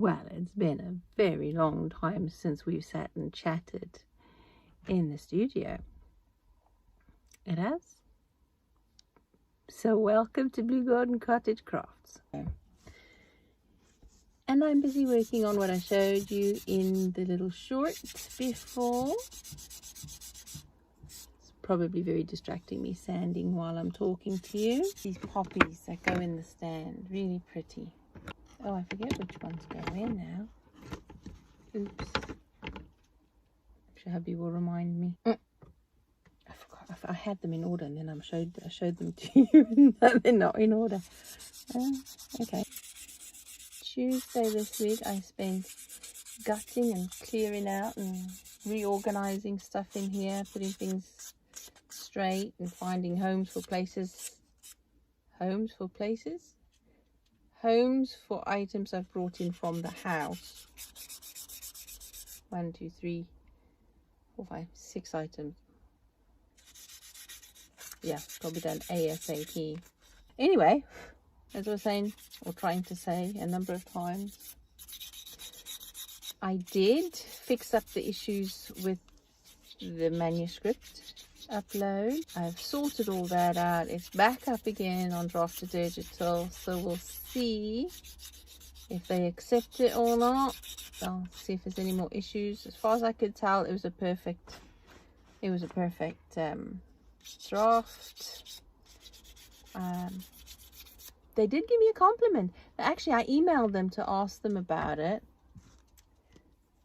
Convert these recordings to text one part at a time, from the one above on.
Well, it's been a very long time since we've sat and chatted in the studio. It has. So welcome to Blue Garden Cottage Crafts. And I'm busy working on what I showed you in the little short before. It's probably very distracting me sanding while I'm talking to you. These poppies that go in the stand, really pretty. Oh, I forget which ones go in now. Oops. I'm sure hubby will remind me. I forgot. I had them in order and then I showed them to you and they're not in order. Okay. Tuesday this week I spent gutting and clearing out and reorganizing stuff in here, putting things straight and finding homes for places. Homes for places? Homes for items I've brought in from the house. 1, 2, 3, 4, 5, 6 items. Yeah, probably done ASAP. Anyway, as I was saying, or trying to say a number of times, I did fix up the issues with the manuscript upload. I've sorted all that out. It's back up again on Drafter Digital, so we'll see if they accept it or not. I'll see if there's any more issues. As far as I could tell, it was a perfect draft. They did give me a compliment. Actually, I emailed them to ask them about it.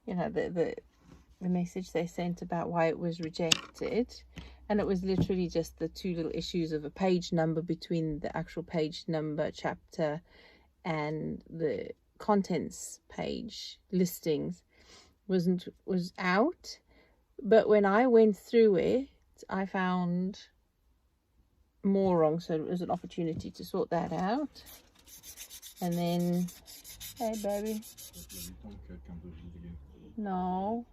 You know, the message they sent about why it was rejected, and it was literally just the 2 little issues of a page number between the actual page number chapter and the contents page listings was out. But when I went through it, I found more wrong, so it was an opportunity to sort that out. And then, hey baby. No,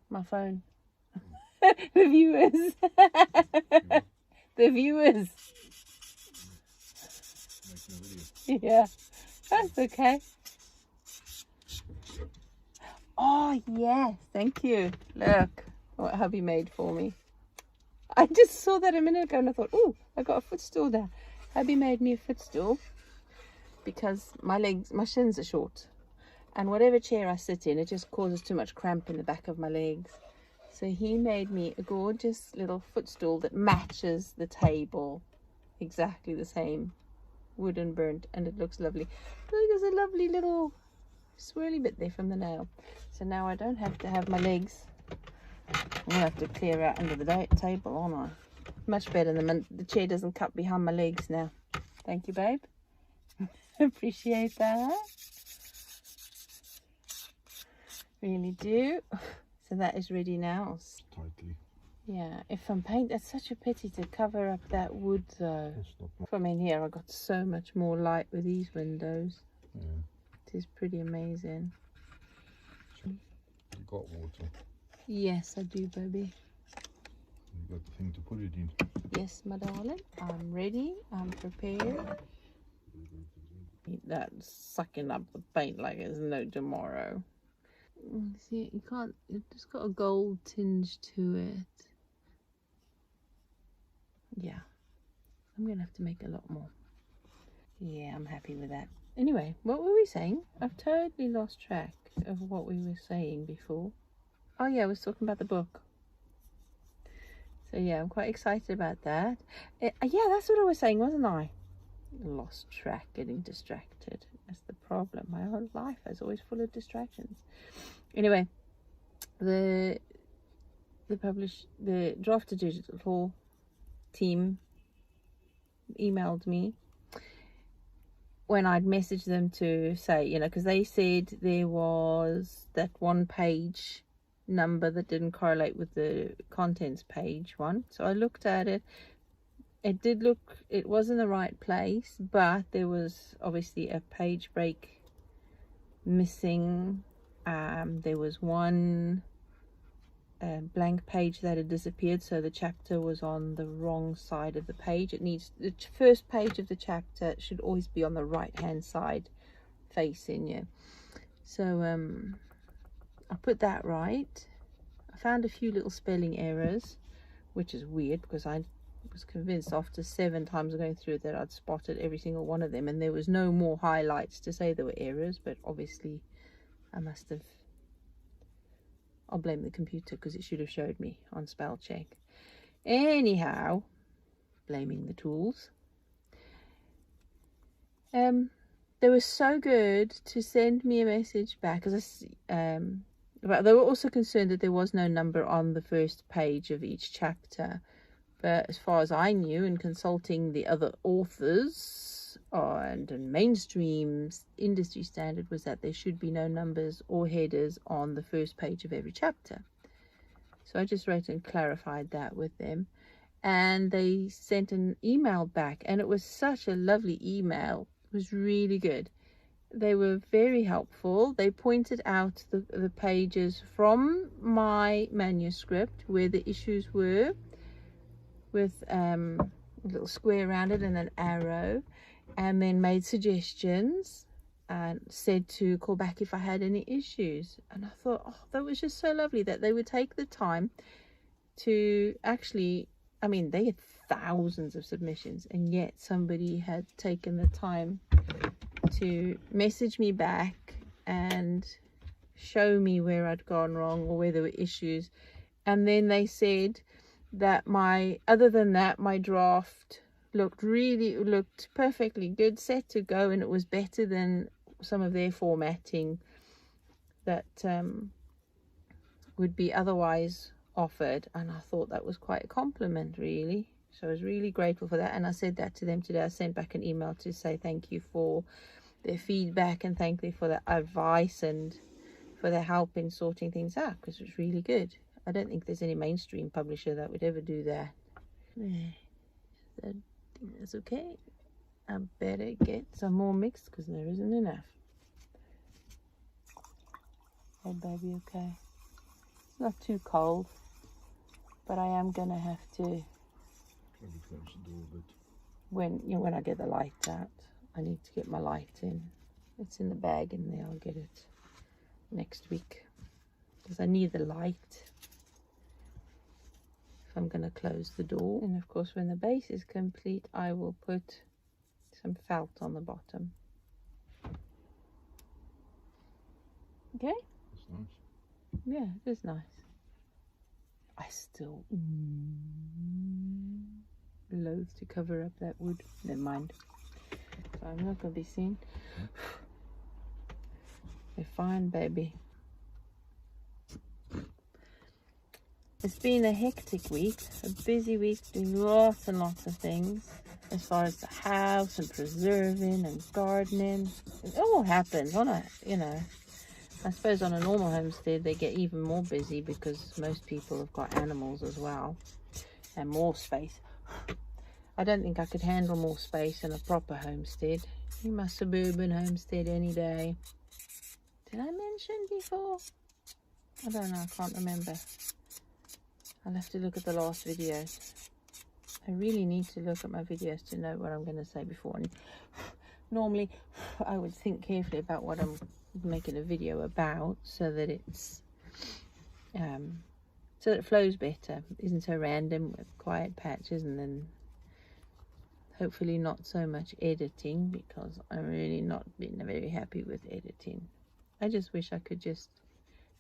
my phone. The viewers. The viewers. Yeah, that's okay. Oh yes, thank you. Look what hubby made for me. I just saw that a minute ago and I thought, oh, I got a footstool there. Hubby made me a footstool because my shins are short. And whatever chair I sit in, it just causes too much cramp in the back of my legs. So he made me a gorgeous little footstool that matches the table. Exactly the same. Wooden burnt, and it looks lovely. Look, there's a lovely little swirly bit there from the nail. So now I don't have to have my legs. I'll have to clear out under the table, aren't I? Much better than the chair doesn't cut behind my legs now. Thank you, babe. Appreciate that. Really do. So that is ready now. Tightly. Yeah, if I'm painting, it's such a pity to cover up that wood though. From in here I got so much more light with these windows. Yeah. It is pretty amazing. You got water? Yes, I do, baby. You got the thing to put it in? Yes, my darling. I'm ready. I'm prepared. That's sucking up the paint like there's no tomorrow. See, you can't, it's just got a gold tinge to it. Yeah, I'm gonna have to make a lot more. Yeah, I'm happy with that. Anyway, what were we saying? I've totally lost track of what we were saying before. Oh yeah, I was talking about the book. So yeah, I'm quite excited about that. Yeah, that's what I was saying, wasn't I? Lost track, getting distracted. That's the problem. My whole life is always full of distractions. Anyway, the Drafter Digital team emailed me when I'd messaged them to say, you know, because they said there was that 1 page number that didn't correlate with the contents page one. So I looked at it. It was in the right place, but there was obviously a page break missing. There was 1 blank page that had disappeared, so the chapter was on the wrong side of the page. The first page of the chapter should always be on the right hand side facing you. So I put that right. I found a few little spelling errors, which is weird because I was convinced after 7 times going through it that I'd spotted every single one of them, and there was no more highlights to say there were errors, but obviously I must have, I'll blame the computer because it should have showed me on spell check. Anyhow, blaming the tools. They were so good to send me a message back, because but they were also concerned that there was no number on the first page of each chapter. But as far as I knew, in consulting the other authors and mainstream industry standard, was that there should be no numbers or headers on the first page of every chapter. So I just wrote and clarified that with them, and they sent an email back, and it was such a lovely email. It was really good. They were very helpful. They pointed out the pages from my manuscript where the issues were, with a little square around it and an arrow, and then made suggestions and said to call back if I had any issues. And I thought, oh, that was just so lovely that they would take the time to actually, I mean, they had thousands of submissions, and yet somebody had taken the time to message me back and show me where I'd gone wrong or where there were issues. And then they said that other than that, my draft looked perfectly good, set to go, and it was better than some of their formatting that would be otherwise offered. And I thought that was quite a compliment, really. So I was really grateful for that, and I said that to them today. I sent back an email to say thank you for their feedback and thank them for their advice and for their help in sorting things out, because it was really good. I don't think there's any mainstream publisher that would ever do that. I think that's okay. I better get some more mix because there isn't enough. Oh, baby, okay. It's not too cold, but I am gonna have to. Maybe close the door a bit. When I get the light out, I need to get my light in. It's in the bag in there. I'll get it next week because I need the light if I'm going to close the door. And of course, when the base is complete, I will put some felt on the bottom. Okay? That's nice. Yeah, it is nice. I still loathe to cover up that wood. Never mind. So I'm not going to be seen. They're fine, baby. It's been a hectic week, a busy week, doing lots and lots of things as far as the house and preserving and gardening. It all happens on a, I suppose on a normal homestead they get even more busy because most people have got animals as well and more space. I don't think I could handle more space in a proper homestead. My suburban homestead any day. Did I mention before? I don't know, I can't remember. I'll have to look at the last videos. I really need to look at my videos to know what I'm going to say before. And normally I would think carefully about what I'm making a video about so that it's so that it flows better, isn't so random with quiet patches, and then hopefully not so much editing, because I'm really not been very happy with editing. I just wish I could just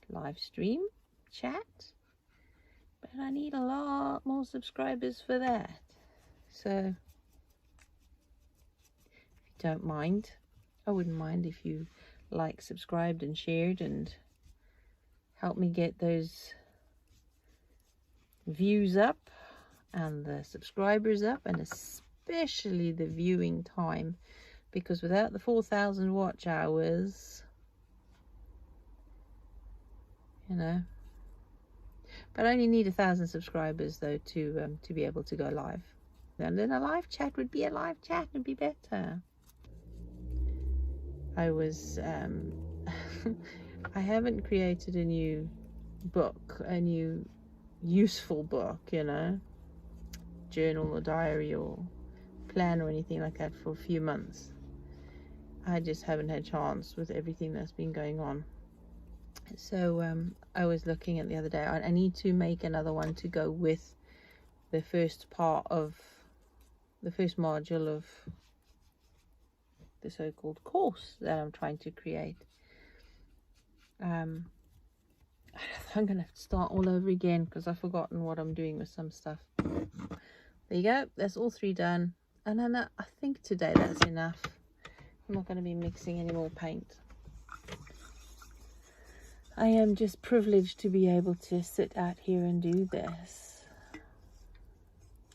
live stream, chat, but I need a lot more subscribers for that. So if you don't mind, I wouldn't mind if you like, subscribed and shared and help me get those views up and the subscribers up, and especially the viewing time, because without the 4,000 watch hours, but I only need 1,000 subscribers though to be able to go live, and then a live chat would be better. I was I haven't created a new book, a new useful book, journal or diary or plan or anything like that for a few months. I just haven't had a chance with everything that's been going on. So I was looking at the other day, I need to make another one to go with the first part of the first module of the so-called course that I'm trying to create. I'm gonna have to start all over again because I've forgotten what I'm doing with some stuff. There you go, that's all 3 done. And then I think today that's enough. I'm not going to be mixing any more paint. I am just privileged to be able to sit out here and do this.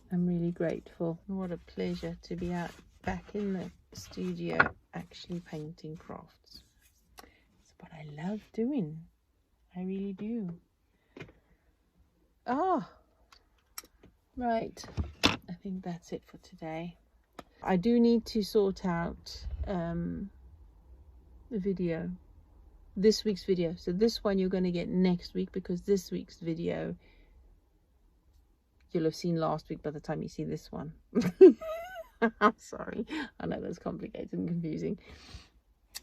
I'm really grateful. What a pleasure to be out back in the studio actually painting crafts. It's what I love doing. I really do. Right. I think that's it for today. I do need to sort out the video, this week's video. So this one you're going to get next week, because this week's video you'll have seen last week by the time you see this one. I'm sorry, I know that's complicated and confusing.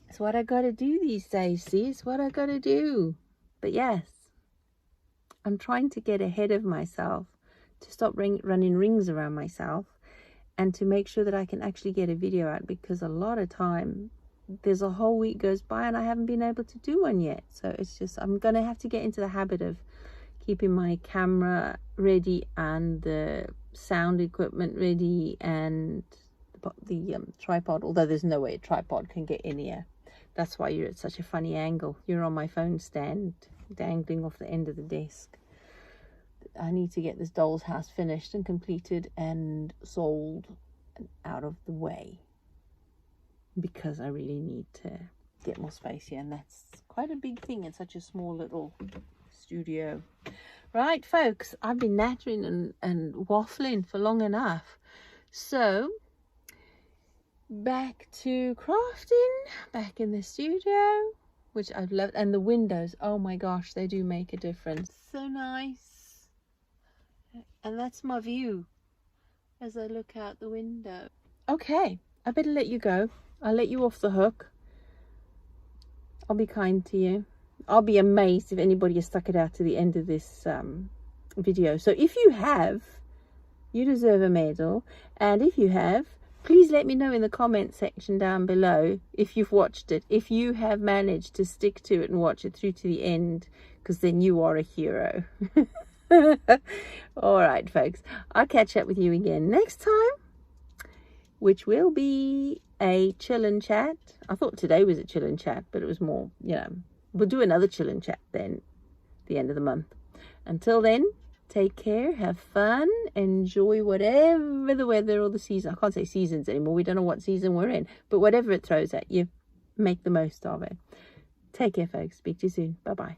It's what I got to do these days, see, it's what I got to do. But yes, I'm trying to get ahead of myself, to stop running rings around myself, and to make sure that I can actually get a video out, because a lot of time there's a whole week goes by and I haven't been able to do one yet. So it's just, I'm gonna have to get into the habit of keeping my camera ready and the sound equipment ready and the tripod, although there's no way a tripod can get in here. That's why you're at such a funny angle. You're on my phone stand dangling off the end of the desk. I need to get this doll's house finished and completed and sold and out of the way, because I really need to get more space here, and that's quite a big thing in such a small little studio. Right, folks, I've been nattering and waffling for long enough. So back to crafting, back in the studio, which I've loved. And the windows, oh my gosh, they do make a difference. So nice. And that's my view as I look out the window. Okay, I better let you go. I'll let you off the hook. I'll be kind to you. I'll be amazed if anybody has stuck it out to the end of this video. So if you have, you deserve a medal. And if you have, please let me know in the comment section down below if you've watched it, if you have managed to stick to it and watch it through to the end, because then you are a hero. All right, folks, I'll catch up with you again next time, which will be a chill and chat. I thought today was a chill and chat, but it was more, you know, we'll do another chill and chat then the end of the month. Until then, take care, have fun, enjoy whatever the weather or the season. I can't say seasons anymore, we don't know what season we're in, but whatever it throws at you, make the most of it. Take care, folks. Speak to you soon. Bye bye.